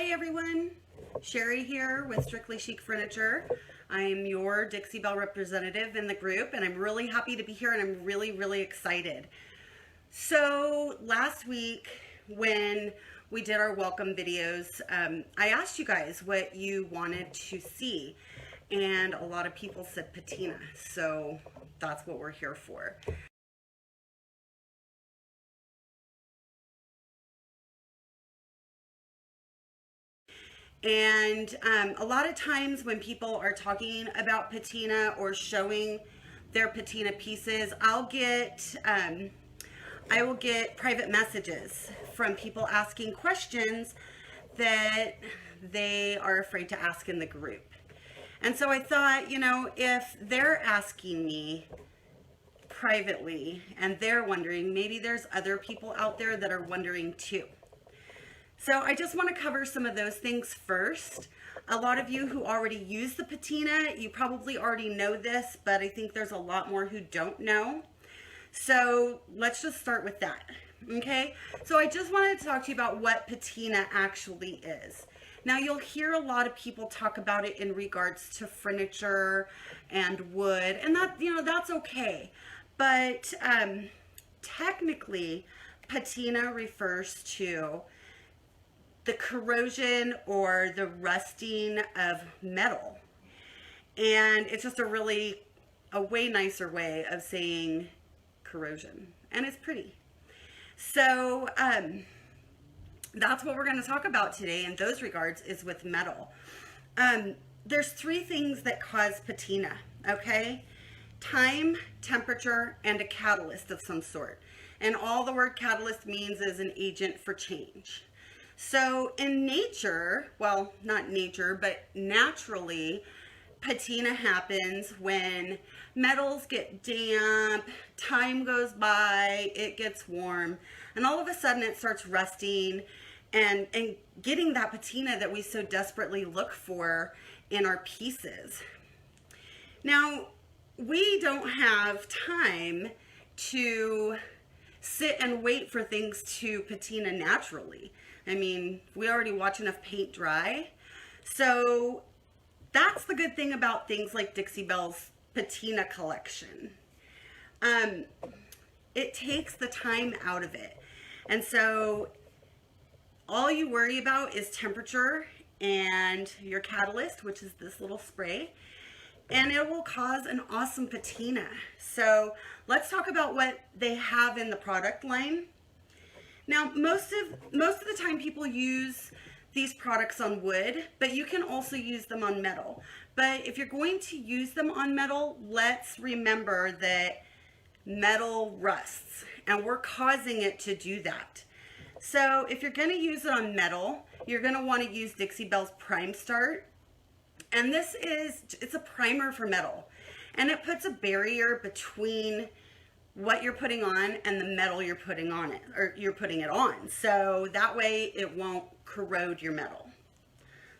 Hi everyone, Sherry here with Strictly Chic Furniture. I am your Dixie Belle representative in the group, and I'm really happy to be here, and I'm really excited. So last week when we did our welcome videos, I asked you guys what you wanted to see, and a lot of people said patina, so that's what we're here for. And a lot of times when people are talking about patina or showing their patina pieces, I will get private messages from people asking questions that they are afraid to ask in the group. And so I thought, you know, if they're asking me privately and they're wondering, maybe there's other people out there that are wondering too. So I just want to cover some of those things first. A lot of you who already use the patina, you probably already know this, but I think there's a lot more who don't know. So let's just start with that, okay? So I just wanted to talk to you about what patina actually is. Now you'll hear a lot of people talk about it in regards to furniture and wood, and that, you know, that's okay. But technically, patina refers to the corrosion or the rusting of metal. And it's just a way nicer way of saying corrosion. And it's pretty. So that's what we're going to talk about today in those regards, is with metal. There's three things that cause patina, okay? Time, temperature, and a catalyst of some sort. And all the word catalyst means is an agent for change. So in nature, well, not nature, but naturally, patina happens when metals get damp, time goes by, it gets warm, and all of a sudden it starts rusting and getting that patina that we so desperately look for in our pieces. Now, we don't have time to sit and wait for things to patina naturally. I mean, we already watch enough paint dry. So that's the good thing about things like Dixie Belle's patina collection. It takes the time out of it. And so all you worry about is temperature and your catalyst, which is this little spray, and it will cause an awesome patina. So let's talk about what they have in the product line. Now, most of the time people use these products on wood, but you can also use them on metal. But if you're going to use them on metal, let's remember that metal rusts, and we're causing it to do that. So if you're going to use it on metal, you're going to want to use Dixie Belle's Prime Start. And it's a primer for metal, and it puts a barrier between what you're putting on and the metal you're putting on it, or you're putting it on. So that way it won't corrode your metal.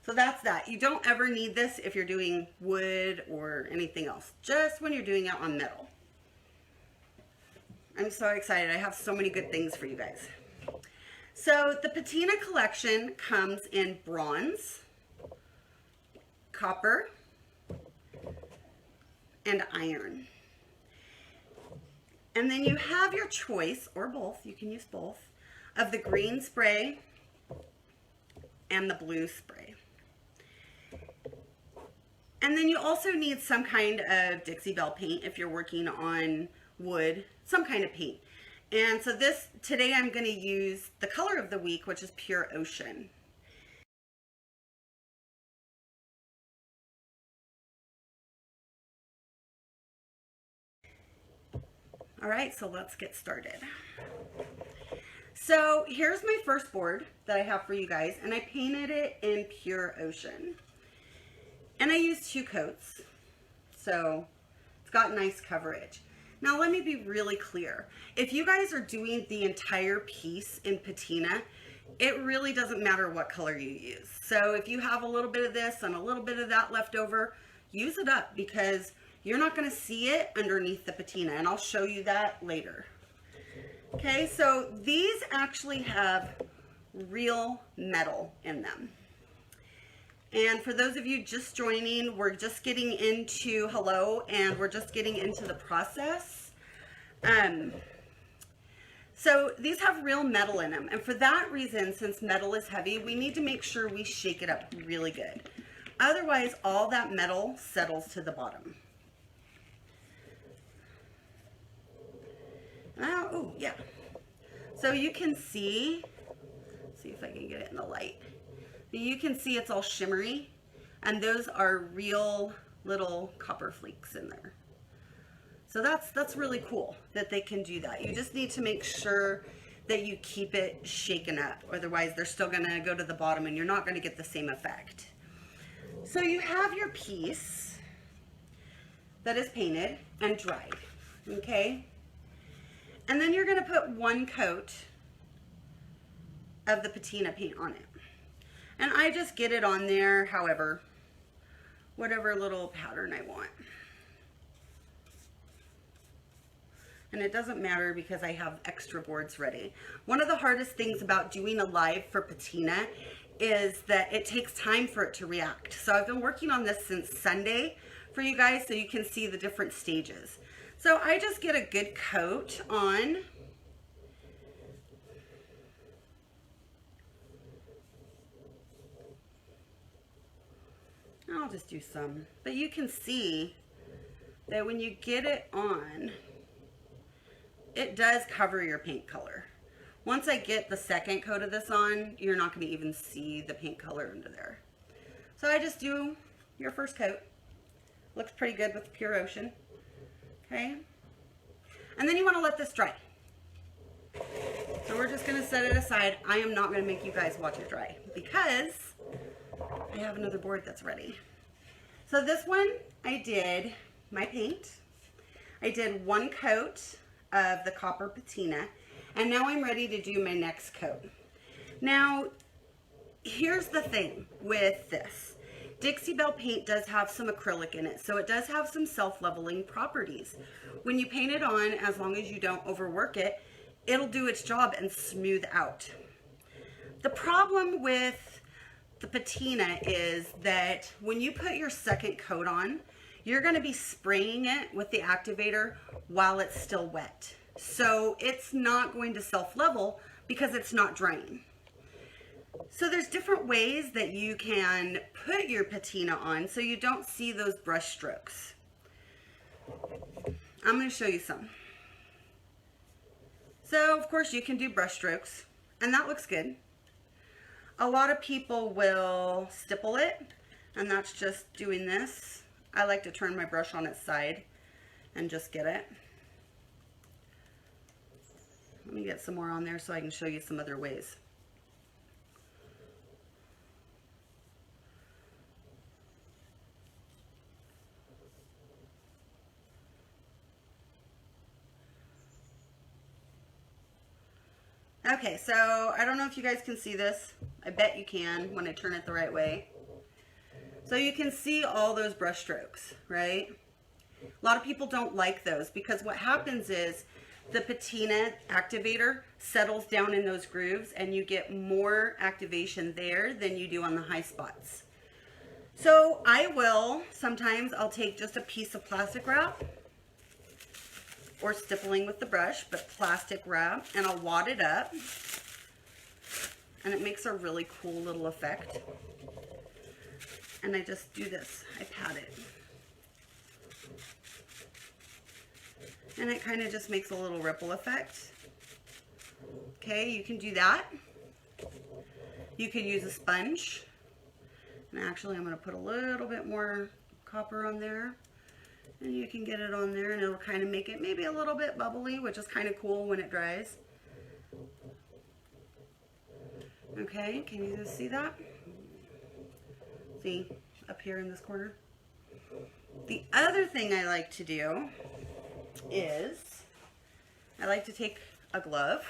So that's that. You don't ever need this if you're doing wood or anything else, just when you're doing it on metal. I'm so excited. I have so many good things for you guys. So the patina collection comes in bronze, copper, and iron. And then you have your choice, or both, you can use both, of the green spray and the blue spray. And then you also need some kind of Dixie Belle paint if you're working on wood, some kind of paint. And so today I'm going to use the color of the week, which is Pure Ocean. All right, so let's get started. So here's my first board that I have for you guys, and I painted it in Pure Ocean. And I used 2 coats, so it's got nice coverage. Now let me be really clear. If you guys are doing the entire piece in patina, it really doesn't matter what color you use. So if you have a little bit of this and a little bit of that left over, use it up, because you're not going to see it underneath the patina, and I'll show you that later. Okay, so these actually have real metal in them. And for those of you just joining, we're just getting into, hello, and we're just getting into the process. So these have real metal in them. And for that reason, since metal is heavy, we need to make sure we shake it up really good. Otherwise, all that metal settles to the bottom. Oh, yeah. So you can see, let's see if I can get it in the light. You can see it's all shimmery, and those are real little copper flakes in there. So that's really cool that they can do that. You just need to make sure that you keep it shaken up. Otherwise, they're still going to go to the bottom and you're not going to get the same effect. So you have your piece that is painted and dried, okay? And then you're going to put one coat of the patina paint on it. And I just get it on there, however, whatever little pattern I want. And it doesn't matter because I have extra boards ready. One of the hardest things about doing a live for patina is that it takes time for it to react. So I've been working on this since Sunday for you guys so you can see the different stages. So I just get a good coat on. I'll just do some. But you can see that when you get it on, it does cover your paint color. Once I get the second coat of this on, you're not going to even see the paint color under there. So I just do your first coat. Looks pretty good with Pure Ocean. Okay. And then you want to let this dry. So we're just going to set it aside. I am not going to make you guys watch it dry because I have another board that's ready. So this one, I did my paint. I did one coat of the copper patina, and now I'm ready to do my next coat. Now, here's the thing with this. Dixie Belle paint does have some acrylic in it, so it does have some self-leveling properties. When you paint it on, as long as you don't overwork it, it'll do its job and smooth out. The problem with the patina is that when you put your second coat on, you're going to be spraying it with the activator while it's still wet. So it's not going to self-level because it's not drying. So there's different ways that you can put your patina on so you don't see those brush strokes. I'm going to show you some. So of course you can do brush strokes, and that looks good. A lot of people will stipple it, and that's just doing this. I like to turn my brush on its side and just get it. Let me get some more on there so I can show you some other ways. Okay, so I don't know if you guys can see this. I bet you can when I turn it the right way. So you can see all those brush strokes, right? A lot of people don't like those because what happens is the patina activator settles down in those grooves and you get more activation there than you do on the high spots. So sometimes I'll take just a piece of plastic wrap or stippling with the brush, but plastic wrap, and I'll wad it up, and it makes a really cool little effect. And I just do this, I pat it. And it kind of just makes a little ripple effect. Okay, you can do that. You could use a sponge. And actually I'm going to put a little bit more copper on there. And you can get it on there and it'll kind of make it maybe a little bit bubbly, which is kind of cool when it dries. Okay, can you just see that? See, up here in this corner. The other thing I like to do is I like to take a glove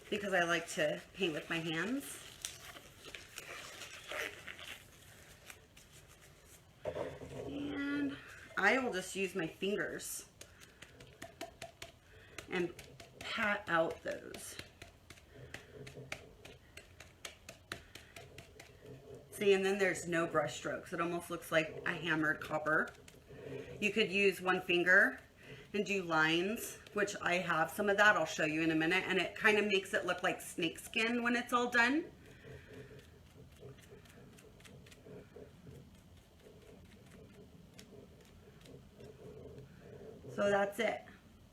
because I like to paint with my hands. And I will just use my fingers and pat out those. See, and then there's no brush strokes. It almost looks like a hammered copper. You could use one finger and do lines, which I have some of that. I'll show you in a minute. And it kind of makes it look like snake skin when it's all done. So that's it,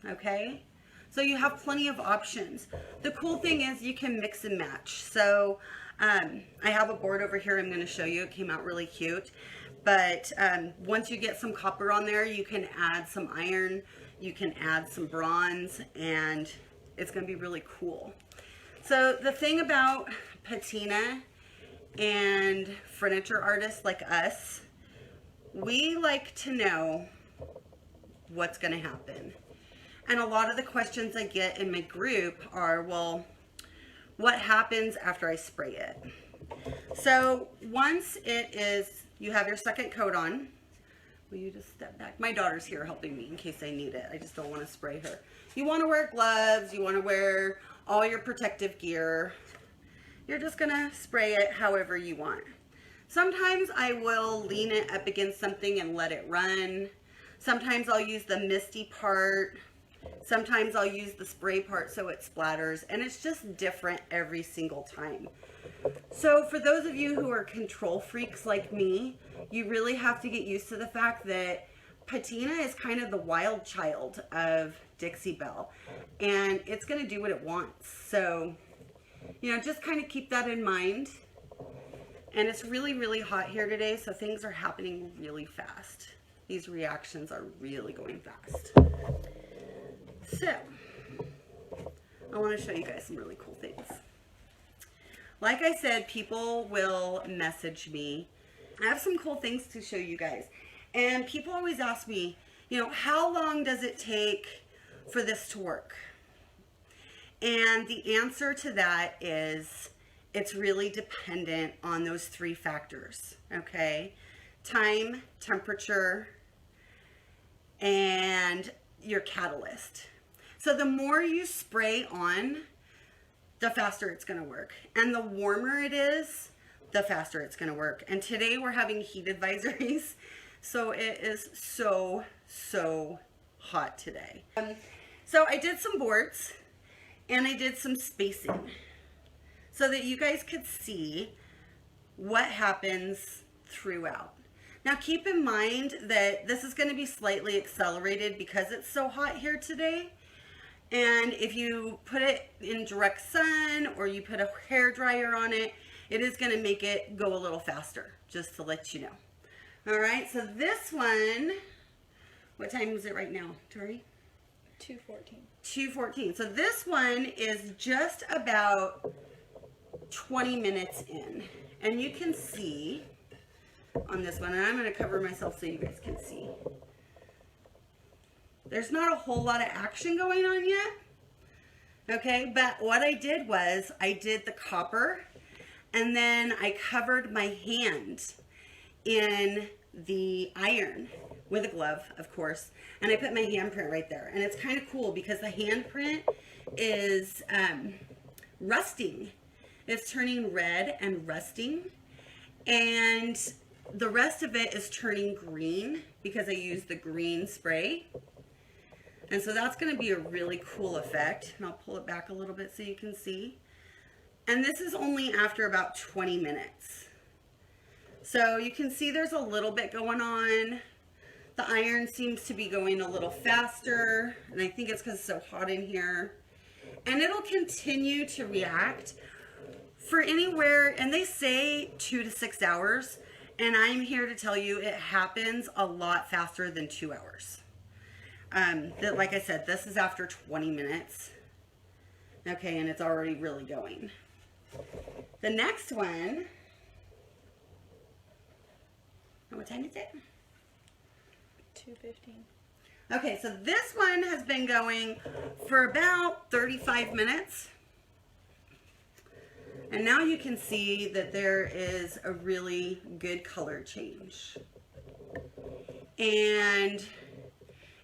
okay? So you have plenty of options. The cool thing is you can mix and match. So I have a board over here I'm going to show you. It came out really cute. But once you get some copper on there, you can add some iron, you can add some bronze, and it's going to be really cool. So the thing about patina and furniture artists like us, we like to know what's going to happen. And a lot of the questions I get in my group are, well, what happens after I spray it? So once it is, you have your second coat on, will you just step back? My daughter's here helping me in case I need it. I just don't want to spray her. You want to wear gloves, you want to wear all your protective gear. You're just going to spray it however you want. Sometimes I will lean it up against something and let it run. Sometimes I'll use the misty part. Sometimes I'll use the spray part so it splatters, and it's just different every single time. So for those of you who are control freaks like me, you really have to get used to the fact that patina is kind of the wild child of Dixie Belle, and it's going to do what it wants. So, you know, just kind of keep that in mind. And it's really, really hot here today, so things are happening really fast. These reactions are really going fast. So, I want to show you guys some really cool things. Like I said, people will message me. I have some cool things to show you guys. And people always ask me, you know, how long does it take for this to work? And the answer to that is it's really dependent on those three factors, okay? Time, temperature, and your catalyst. So the more you spray on, the faster it's going to work. And the warmer it is, the faster it's going to work. And today we're having heat advisories, so it is so hot today. So I did some boards and I did some spacing so that you guys could see what happens throughout. Now keep in mind that this is going to be slightly accelerated because it's so hot here today. And if you put it in direct sun or you put a hair dryer on it, it is going to make it go a little faster, just to let you know. All right, so this one, what time is it right now, Tori? 2:14. 2:14. So this one is just about 20 minutes in. And you can see on this one, and I'm going to cover myself so you guys can see. There's not a whole lot of action going on yet. Okay, but what I did was I did the copper and then I covered my hand in the iron with a glove, of course, and I put my handprint right there. And it's kind of cool because the handprint is rusting. It's turning red and rusting, and the rest of it is turning green because I used the green spray. And so that's going to be a really cool effect. And I'll pull it back a little bit so you can see. And this is only after about 20 minutes. So you can see there's a little bit going on. The iron seems to be going a little faster. And I think it's because it's so hot in here. And it'll continue to react for anywhere, and they say 2 to 6 hours. And I'm here to tell you it happens a lot faster than 2 hours. Like I said, this is after 20 minutes. Okay, and it's already really going. The next one, what time is it? 2:15. Okay, so this one has been going for about 35 minutes. And now you can see that there is a really good color change. And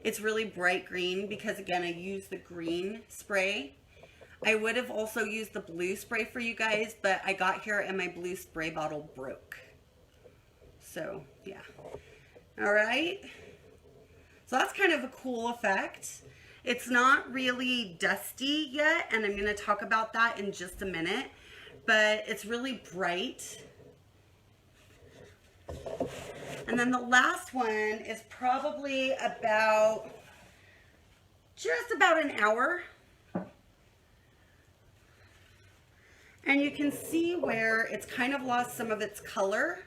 it's really bright green because, again, I used the green spray. I would have also used the blue spray for you guys, but I got here and my blue spray bottle broke. So yeah. All right. So that's kind of a cool effect. It's not really dusty yet, and I'm going to talk about that in just a minute, but it's really bright. And then the last one is probably just about an hour. And you can see where it's kind of lost some of its color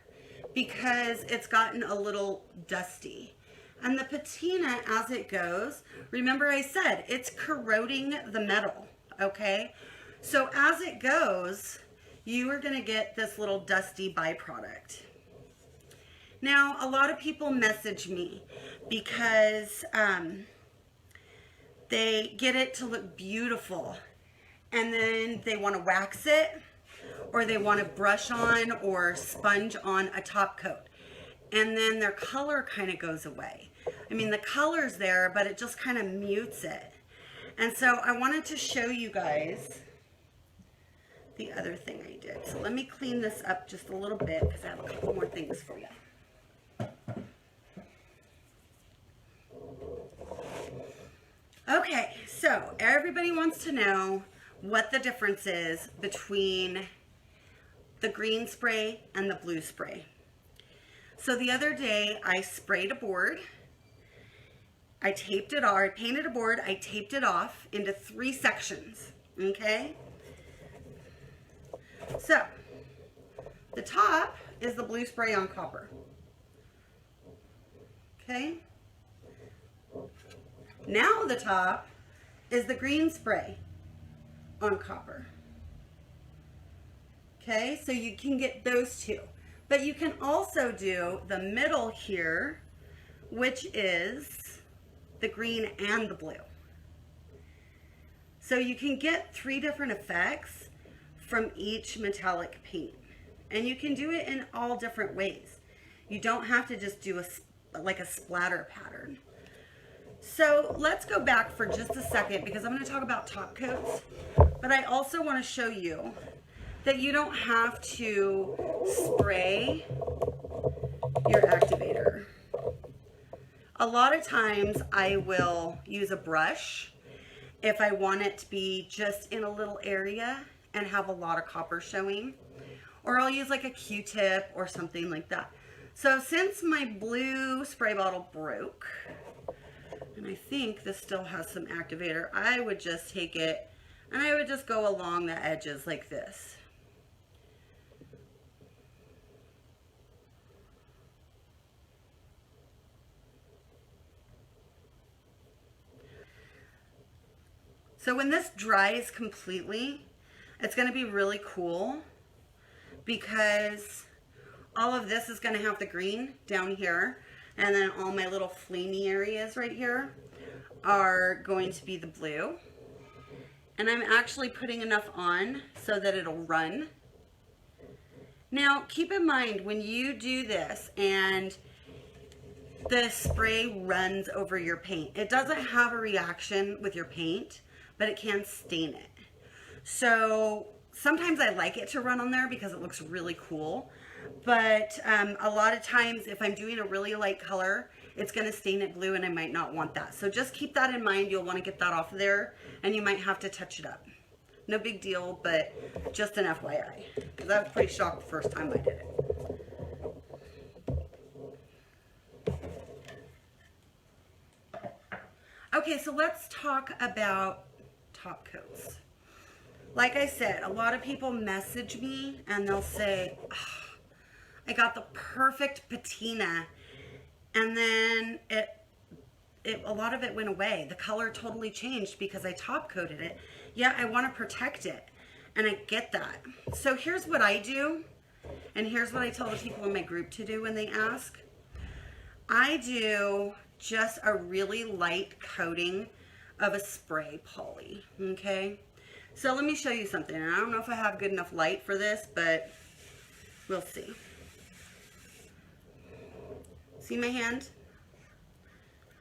because it's gotten a little dusty. And the patina, as it goes, remember I said it's corroding the metal, okay? So as it goes, you are gonna get this little dusty byproduct. Now, a lot of people message me because they get it to look beautiful and then they want to wax it, or they want to brush on or sponge on a top coat, and then their color kind of goes away. I mean, the color's there, but it just kind of mutes it. And so I wanted to show you guys the other thing I did. So let me clean this up just a little bit because I have a couple more things for you. Okay, so everybody wants to know what the difference is between the green spray and the blue spray. So the other day I sprayed a board, I taped it off, I painted a board, I taped it off into 3 sections, okay? So the top is the blue spray on copper, okay? Now the top is the green spray on copper. Okay, so you can get those two. But you can also do the middle here, which is the green and the blue. So you can get 3 different effects from each metallic paint. And you can do it in all different ways. You don't have to just do like a splatter pattern. So let's go back for just a second because I'm going to talk about top coats, but I also want to show you that you don't have to spray your activator. A lot of times I will use a brush if I want it to be just in a little area and have a lot of copper showing, or I'll use like a Q-tip or something like that. So since my blue spray bottle broke, and I think this still has some activator, I would just take it and I would just go along the edges like this. So when this dries completely, it's going to be really cool because all of this is going to have the green down here. And then all my little flamey areas right here are going to be the blue. And I'm actually putting enough on so that it'll run. Now, keep in mind when you do this and the spray runs over your paint, it doesn't have a reaction with your paint, but it can stain it. So sometimes I like it to run on there because it looks really cool. But a lot of times if I'm doing a really light color, it's going to stain it blue and I might not want that. So just keep that in mind. You'll want to get that off of there and you might have to touch it up. No big deal, but just an FYI. Because I was pretty shocked the first time I did it. Okay, so let's talk about top coats. Like I said, a lot of people message me and they'll say, oh, I got the perfect patina, and then a lot of it went away. The color totally changed because I top coated it. Yeah, I want to protect it, and I get that. So here's what I do, and here's what I tell the people in my group to do when they ask. I do just a really light coating of a spray poly, okay? So let me show you something, and I don't know if I have good enough light for this, but we'll see. See my hand?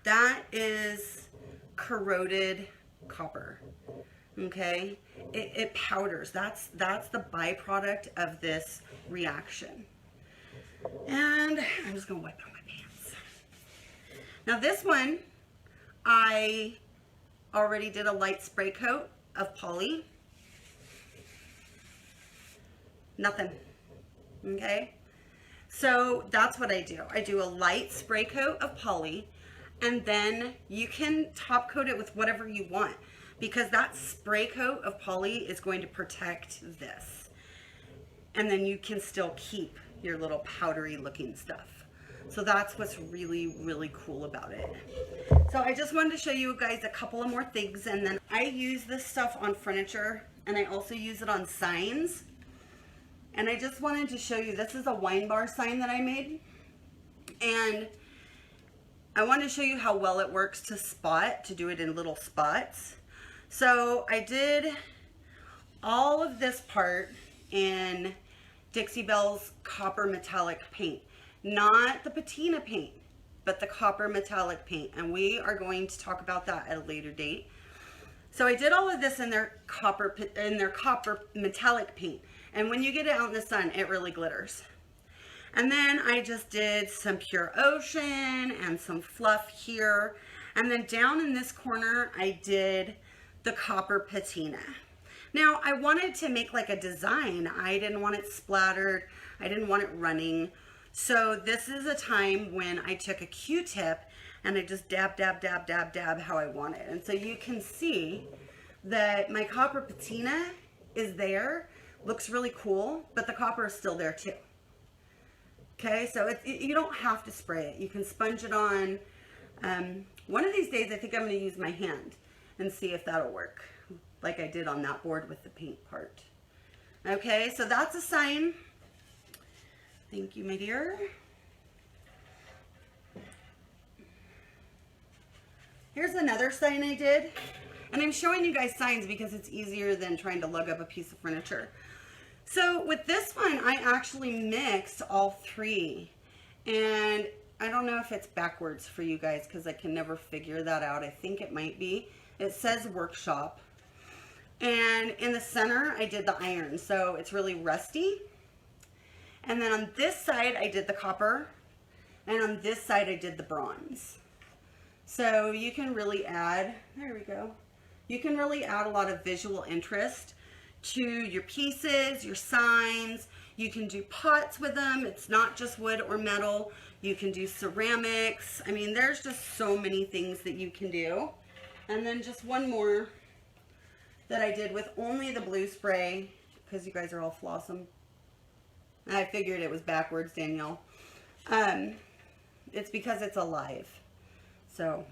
That is corroded copper, okay? It powders. That's the byproduct of this reaction. And I'm just gonna wipe out my pants. Now this one, I already did a light spray coat of poly. Nothing, okay? So that's what I do. I do a light spray coat of poly, and then you can top coat it with whatever you want, because that spray coat of poly is going to protect this. And then you can still keep your little powdery looking stuff. So that's what's really, really cool about it. So I just wanted to show you guys a couple of more things, and then I use this stuff on furniture, and I also use it on signs. And I just wanted to show you, this is a wine bar sign that I made. And I wanted to show you how well it works to do it in little spots. So I did all of this part in Dixie Belle's copper metallic paint. Not the patina paint, but the copper metallic paint. And we are going to talk about that at a later date. So I did all of this in their copper metallic paint. And when you get it out in the sun, it really glitters. And then I just did some pure ocean and some fluff here. And then down in this corner, I did the copper patina. Now, I wanted to make like a design. I didn't want it splattered. I didn't want it running. So this is a time when I took a Q-tip and I just dab, dab, dab, dab, dab how I want it. And so you can see that my copper patina is there. Looks really cool, but the copper is still there too. Okay, so you don't have to spray it. You can sponge it on. One of these days, I think I'm going to use my hand and see if that'll work, like I did on that board with the paint part. Okay, so that's a sign. Thank you, my dear. Here's another sign I did. And I'm showing you guys signs because it's easier than trying to lug up a piece of furniture. So with this one, I actually mixed all three. And I don't know if it's backwards for you guys because I can never figure that out. I think it might be. It says workshop. And in the center, I did the iron. So it's really rusty. And then on this side, I did the copper. And on this side, I did the bronze. So you can really add, there we go. You can really add a lot of visual interest to your pieces, your signs. You can do pots with them. It's not just wood or metal. You can do ceramics. I mean, there's just so many things that you can do. And then just one more that I did with only the blue spray, because you guys are all flawsome. I figured it was backwards, Danielle. It's because it's alive. So,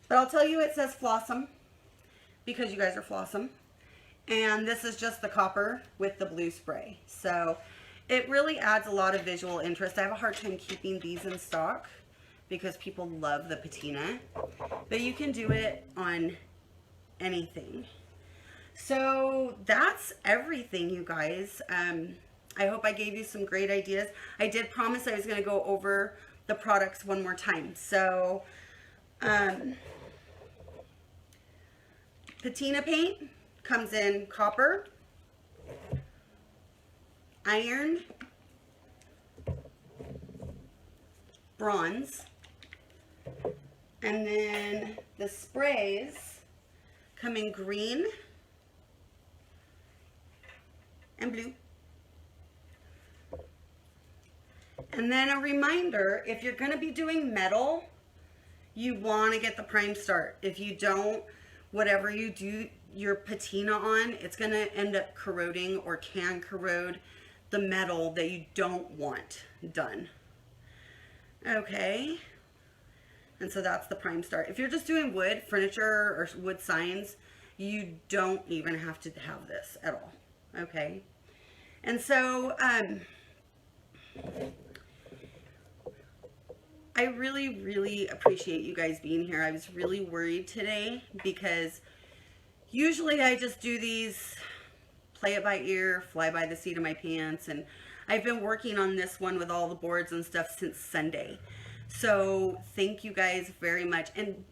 but I'll tell you it says flawsome because you guys are flawsome. And this is just the copper with the blue spray. So it really adds a lot of visual interest. I have a hard time keeping these in stock because people love the patina. But you can do it on anything. So that's everything, you guys. I hope I gave you some great ideas. I did promise I was going to go over the products one more time. So, patina paint comes in copper, iron, bronze, and then the sprays come in green and blue. And then a reminder, if you're going to be doing metal, you want to get the prime start. If you don't, whatever you do your patina on, it's going to end up corroding or can corrode the metal that you don't want done. Okay. And so that's the prime start. If you're just doing wood, furniture, or wood signs, you don't even have to have this at all. Okay. And so, I really, really appreciate you guys being here. I was really worried today because usually I just do these, play it by ear, fly by the seat of my pants, and I've been working on this one with all the boards and stuff since Sunday. So thank you guys very much. And